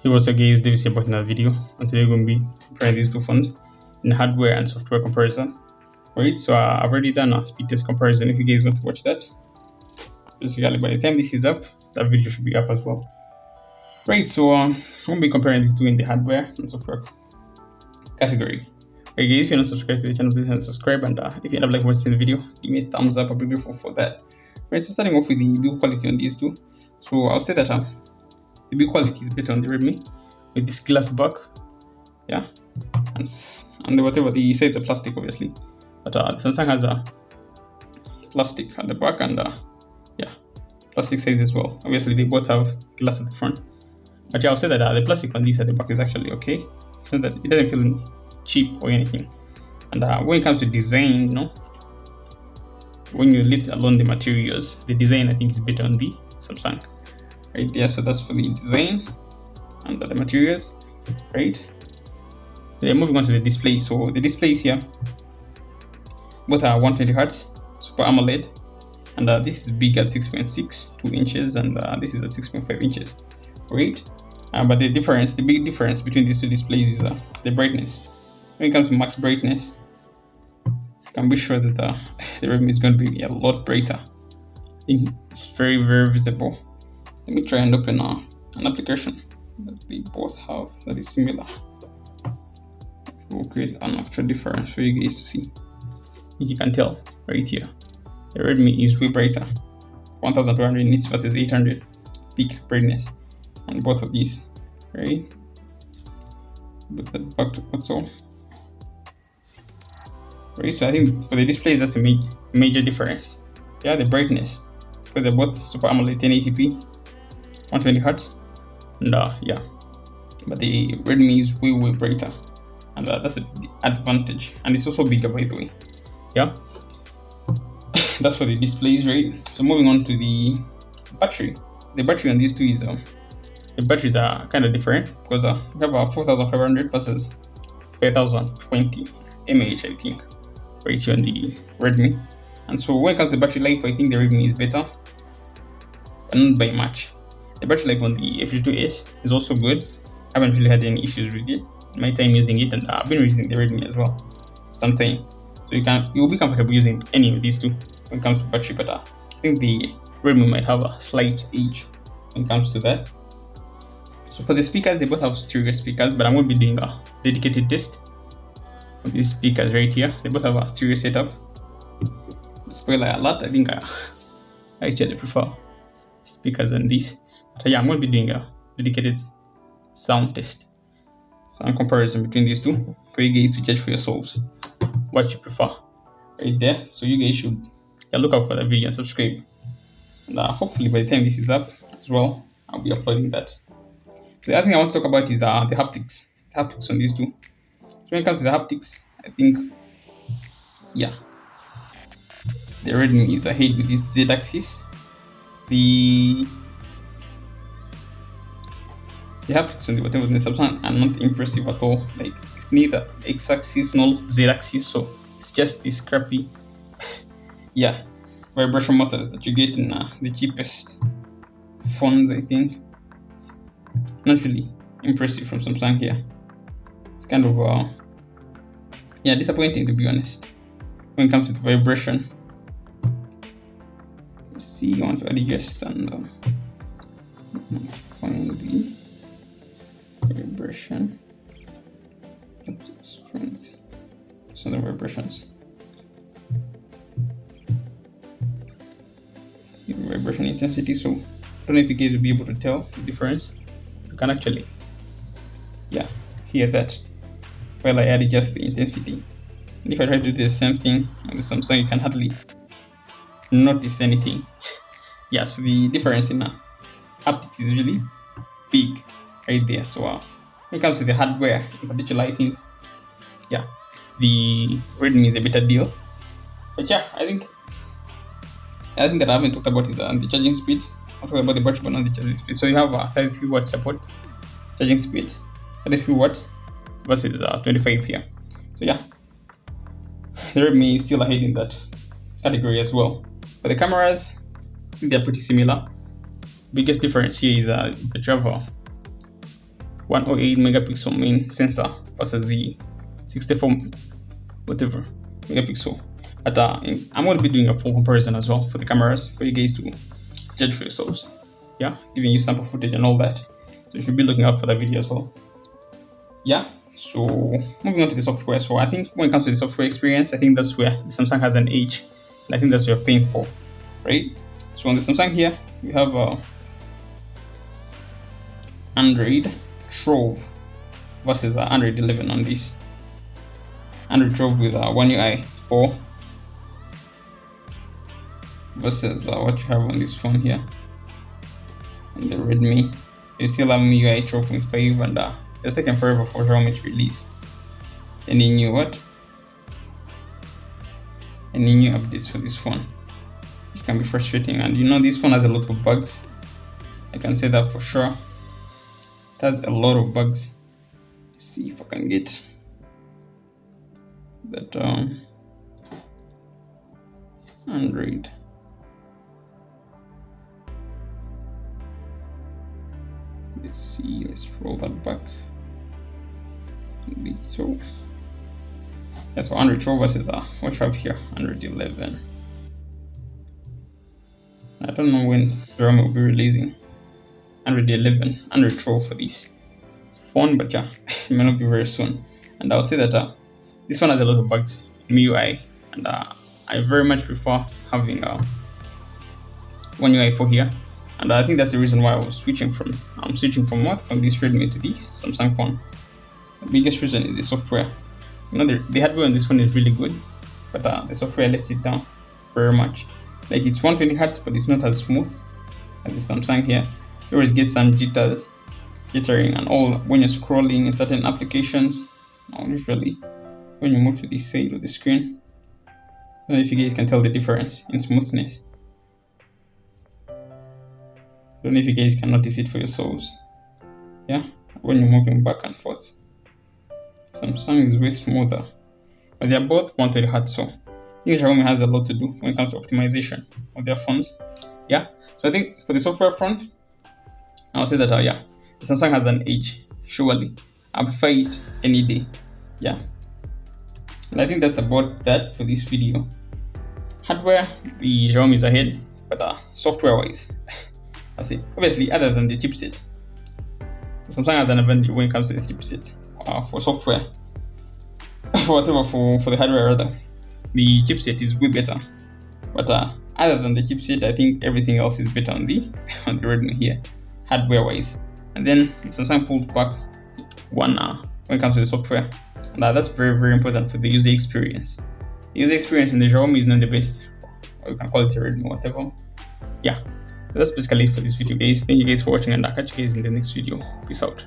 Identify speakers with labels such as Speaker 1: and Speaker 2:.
Speaker 1: Hey, what's up guys, David here back in another video, and today we're going to be comparing these two phones in hardware and software comparison. Right, so I've already done a speed test comparison. If you guys want to watch that, basically by the time this is up, that video should be up as well. Right, so I'm going to be comparing these two in the hardware and software category. Right guys, if you're not subscribed to the channel, please subscribe, and if you end up like watching the video, give me a thumbs up. I'll be grateful for that. Right, so starting off with the build quality on these two, so I'll say that the build quality is better on the Redmi with this glass back, yeah, and whatever they say it's a plastic obviously, but Samsung has a plastic at the back and yeah, plastic size as well. Obviously they both have glass at the front, but yeah, I'll say that the plastic on this at the back is actually okay, so that it doesn't feel cheap or anything. And when it comes to design, you know, when you let alone the materials, the design I think is better on the Samsung. Right, yeah, so that's for the design and the materials. Right, yeah, moving on to the display. So the displays here both are 120Hz Super AMOLED, and this is big at 6.62 inches, and this is at 6.5 inches. Right, but the big difference between these two displays is the brightness. When it comes to max brightness, you can be sure that the Redmi is going to be a lot brighter. I think it's very visible. Let me try and open an application that we both have that is similar. We'll create an actual difference for you guys to see. You can tell right here, the Redmi is way brighter, 1200 nits versus 800 peak brightness on both of these. Right, put that back to console. Right, so I think for the displays that's a major difference. Yeah, the brightness, because they're both Super AMOLED 1080p 120Hz, and yeah, but the Redmi is way brighter, and that's the advantage, and it's also bigger by the way. Yeah, that's for the displays. Right, so moving on to the battery. The battery on these two is the batteries are kind of different, because we have a 4500 versus 5020 mAh I think right here on the Redmi. And so when it comes to battery life, I think the Redmi is better, but not by much. The battery life on the a52s is also good. I haven't really had any issues with it in my time using it, and I've been using the Redmi as well sometime. So you'll be comfortable using any of these two when it comes to battery, but I think the Redmi might have a slight edge when it comes to that. So for the speakers, they both have stereo speakers, but I'm going to be doing a dedicated test of these speakers right here. They both have a stereo setup. Spoiler alert, I think I actually prefer speakers on these. So yeah, I'm going to be doing a dedicated sound test, sound comparison between these two for you guys to judge for yourselves what you prefer right there. So you guys should look out for that video and subscribe, and hopefully by the time this is up as well, I'll be uploading that. So the other thing I want to talk about is the haptics on these two. So when it comes to the haptics, I think yeah, the Redmi is ahead with its Z-axis. The haptics on the whatever the Samsung are not impressive at all. Like, it's neither X-axis nor Z-axis, so it's just this crappy yeah, vibration motors that you get in the cheapest phones. I think not really impressive from Samsung here. It's kind of yeah, disappointing to be honest when it comes to the vibration. Let's see, I want to adjust and find the vibration. So the vibrations, vibration intensity. So I don't know if you guys will be able to tell the difference. You can actually yeah hear that while I adjust the intensity. And if I try to do the same thing on the Samsung, you can hardly notice anything. Yeah, so the difference in haptics is really big right there. So when it comes to the hardware in particular, I think yeah, the Redmi is a better deal. But yeah, I think that I haven't talked about is the charging speed. I'll talk about the battery, but not the charging speed. So you have 33 watt support charging speed, 33 watts versus 25 here. So yeah, the Redmi is still ahead in that category as well. For the cameras, I think they're pretty similar. Biggest difference here is the travel 108 megapixel main sensor versus the 64 whatever megapixel. But I'm going to be doing a full comparison as well for the cameras for you guys to judge for yourselves. Yeah, giving you sample footage and all that. So you should be looking out for that video as well. Yeah, so moving on to the software. So I think when it comes to the software experience, I think that's where the Samsung has an edge, and I think that's what you're paying for, right? So on the Samsung here, we have Android 12 versus Android 11 on this. Android 12 with One UI 4 versus what you have on this phone here, on the Redmi. You still have MIUI 12.5, and it's taken forever for Xiaomi to release any new updates for this phone. It can be frustrating, and you know this phone has a lot of bugs. I can say that for sure. It has a lot of bugs. Let's see if I can get that Android. Let's see, let's roll that back. So that's for Android 12 versus what you have here, Android 11. I don't know when Xiaomi will be releasing Android 11, Android 12 for this phone, but yeah, it may not be very soon. And I'll say that this one has a lot of bugs in MIUI, and I very much prefer having One UI 4 here. And I think that's the reason why I'm switching from this Redmi to this Samsung phone. The biggest reason is the software. You know, the hardware on this phone is really good, but the software lets it down very much. Like, it's 120 Hz, but it's not as smooth as the Samsung here. You always get some jittering and all when you're scrolling in certain applications. Usually when you move to this side of the screen. I don't know if you guys can tell the difference in smoothness. I don't know if you guys can notice it for yourselves. Yeah, when you're moving back and forth. Samsung is way smoother, but they are both 120 Hz, so I think Xiaomi has a lot to do when it comes to optimization of their phones. Yeah, so I think for the software front, I'll say that yeah, the Samsung has an edge, surely. I'll prefer it any day. Yeah, and I think that's about that for this video. Hardware, the Xiaomi is ahead, but software wise, I say obviously other than the chipset, Samsung has an advantage when it comes to the chipset. For software, for the hardware rather, the chipset is way better. But other than the chipset, I think everything else is better on the Redmi here, hardware wise. And then Samsung pulled back one when it comes to the software, and that's very important for the user experience. The user experience in the Xiaomi is not the best, or you can call it a Redmi, whatever. Yeah, so that's basically it for this video, guys. Thank you guys for watching, and I'll catch you guys in the next video. Peace out.